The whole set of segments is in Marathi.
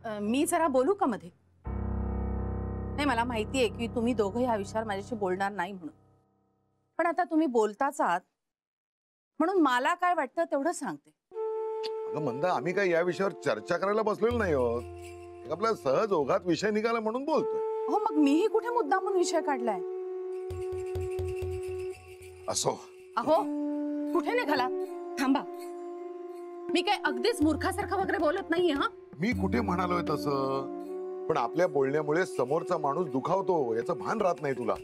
मी जरा बोलू का मध्ये? नाही, मला माहिती आहे की तुम्ही दोघं ह्या विषयावर माझ्याशी बोलणार नाही म्हणून, पण आता तुम्ही बोलताच आहात म्हणून मला काय वाटतं तेवढं सांगते. अगं मंदा, आम्ही काय या विषयावर चर्चा करायला बसलेलो नाही आहोत. आपला सहज ओघात विषय निघाला म्हणून बोलतोय. हो, मग मीही कुठे मुद्दामून विषय काढलाय? असो. अहो, कुठे निघाला? थांबा, मी काय अगदीच मूर्खासारखं वगैरे बोलत नाहीये. हा, मी कुठे म्हणालोय तसं, पण आपल्या बोलण्यामुळे समोरचा माणूस दुखावतो याचं भान राहत नाही तुला.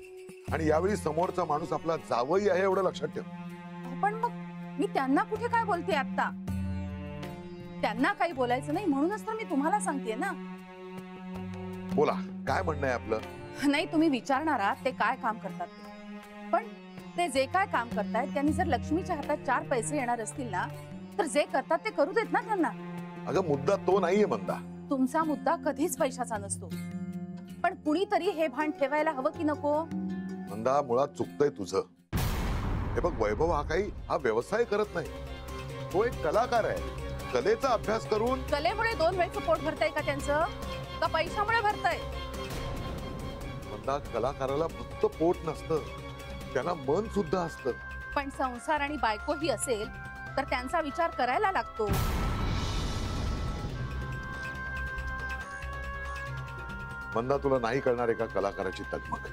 आणि यावेळी समोरचा माणूस आपला जावई आहे एवढं लक्षात ठेव. पण मग मी त्यांना कुठे काय बोलते? आता त्यांना काही बोलायचं नाही म्हणूनच तर मी तुम्हाला सांगतेय ना. बोला, काय म्हणणं आहे आपलं? नाही, तुम्ही विचारणार आहात ते काय काम करतात ते. पण ते जे काय काम करतायत त्यांनी जर लक्ष्मीच्या हातात 4 पैसे येणार असतील ना, तर जे करतात ते करू देत ना त्यांना. अगं, मुद्दा तो नाहीये मंदा. तुमचा मुद्दा कधीच पैशाचा नसतो, पण कुणीतरी हे भान ठेवायला हवं की नको? मंदा, मुळात चुकतंय तुझं. हे बघ, वैभव हा व्यवसाय करत नाही, तो एक कलाकार आहे. कलेचा अभ्यास करून. कलेमुळे 2 वेळचं पोट भरताय का त्यांचं, का पैशामुळे भरताय? मंदा, कलाकाराला फक्त पोट नसतं, त्याला मन सुद्धा असतं. पण संसार आणि बायको ही असेल तर त्यांचा विचार करायला लागतो. मंदा, तुला नाही कळणार एका कलाकाराची तगमग.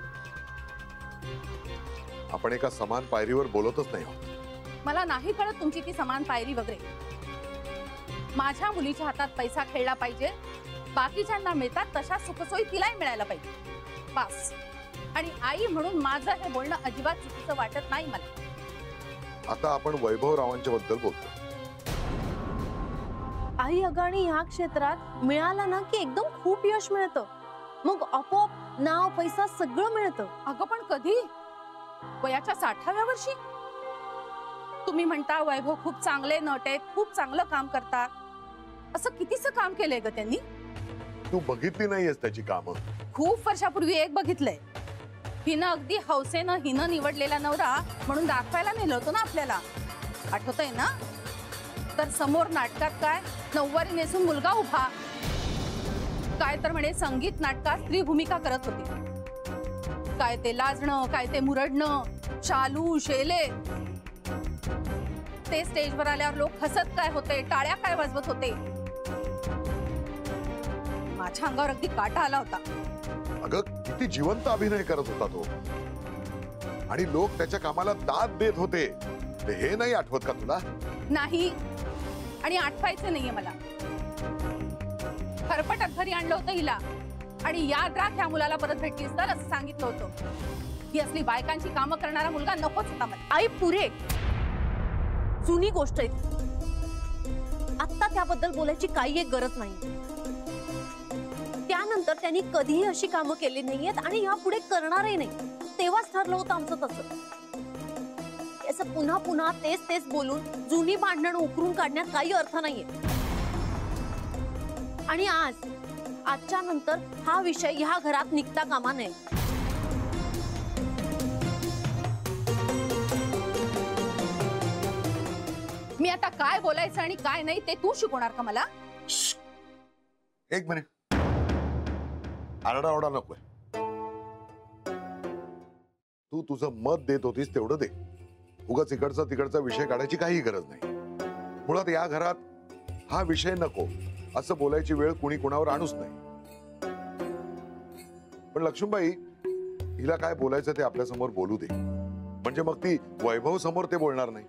आपण एका समान पायरीवर बोलतच नाही आहोत. मला नाही कळत तुमची ती समान पायरी वगैरे. माझ्या मुलीच्या हातात पैसा खेळला पाहिजे, बाकीच्यांना मिळतात तशा सुखसोयी तिलाही मिळायला पाहिजे, बस. आणि आई म्हणून माझं हे बोलणं अजिबात चुकीचं वाटत नाही मला. आता आपण वैभवरावांच्या बद्दल बोलतो. आई, अगं, आणि ह्या क्षेत्रात मिळालं ना की एकदम खूप यश मिळतं, मग आपोआप नाव पैसा सगळं मिळतं. अगं, पण कधी? वयाच्या 60व्या वर्षी? तुम्ही म्हणता वैभव खूप चांगले नट आहेत, खूप चांगलं काम करतात. असं कितीचं काम केलंय ग त्यांनी? तू बघितली नाहीयेस त्याची कामं. खूप वर्षापूर्वी एक बघितलंय. हिनं अगदी हौसेनं हिनं निवडलेला नवरा म्हणून दाखवायला नेलं होतं ना आपल्याला, आठवतंय ना? तर समोर नाटकात काय नऊवारी नेसून मुलगा उभा, काय तर म्हणे संगीत नाटकात स्त्री भूमिका करत होती. काय ते लाजणं, काय ते मुरडणं, चालू शेले. ते स्टेजवर आल्यावर लोक हसत काय होते, टाळ्या काय वाजवत होते. माझ्या अंगावर अगदी काटा आला होता. अगं, किती जिवंत अभिनय करत होता तो, आणि लोक त्याच्या कामाला दाद देत होते. हे नाही आठवत का तुला? नाही, आणि आठवायचे नाहीये मला. खरपटात घरी आणलं होतं हिला, आणि याद राख ह्या मुलाला परत भेटलीस तर असं सांगितलं होतं. ही असली बायकांची कामं करणारा मुलगा नकोच होता मला. आई, पुरे जुनी गोष्ट आहे, आता त्याबद्दल बोलायची काही एक गरज नाही. त्यानंतर त्यांनी कधीही अशी कामं केली नाहीयेत आणि यापुढे करणारही नाही. तेव्हाच ठरलं होतं आमचं तसं. असं पुन्हा पुन्हा तेच तेच बोलून जुनी भांडणं उकरून काढण्यात काही अर्थ नाहीये. आणि आजच्या नंतर हा विषय ह्या घरात निघता कामा नये. मी आता काय बोलायचं आणि काय नाही ते तू शिकवणार का मला? एक मिनिट, आरडाओरडा नकोय. तू तुझं मत देत होतीस तेवढं दे. उगाच इकडचा तिकडचा विषय काढायची काही गरज नाही. मुळात या घरात हा विषय नको असं बोलायची वेळ कुणी कुणावर आणूच नाही. पण लक्ष्मीबाई, हिला काय बोलायचं ते आपल्या समोर बोलू दे, म्हणजे मग ती वैभव समोर ते बोलणार नाही.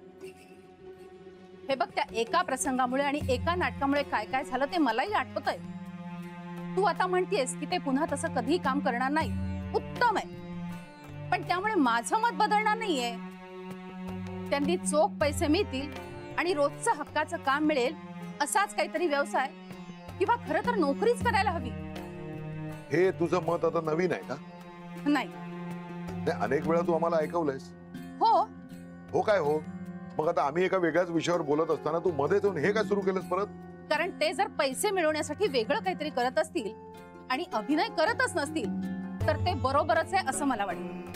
हे बघ, त्या एका प्रसंगामुळे आणि एका नाटकामुळे काय काय झालं ते मलाही आठवत आहे. तू आता म्हणतेस की ते पुन्हा तसं कधीही काम करणार नाही, उत्तम आहे. पण त्यामुळे माझं मत बदलणार नाहीये. त्यांनी चोख पैसे मिळतील आणि रोजचं हक्काचं काम मिळेल असाच काहीतरी व्यवसाय किंवा खरं तर नोकरीच करायला हवी. हे तुझं मत आता नवीन आहे का? नाही, अनेक वेळा तू आम्हाला ऐकवलंयस. हो काय हो? मग आता आम्ही एका वेगळ्याच विषयावर बोलत असताना तू मध्ये येऊन हे काय सुरू केलंस परत? कारण ते जर पैसे मिळवण्यासाठी वेगळं काहीतरी करत असतील आणि अभिनय करतच नसतील तर ते बरोबरच आहे असं मला वाटतं.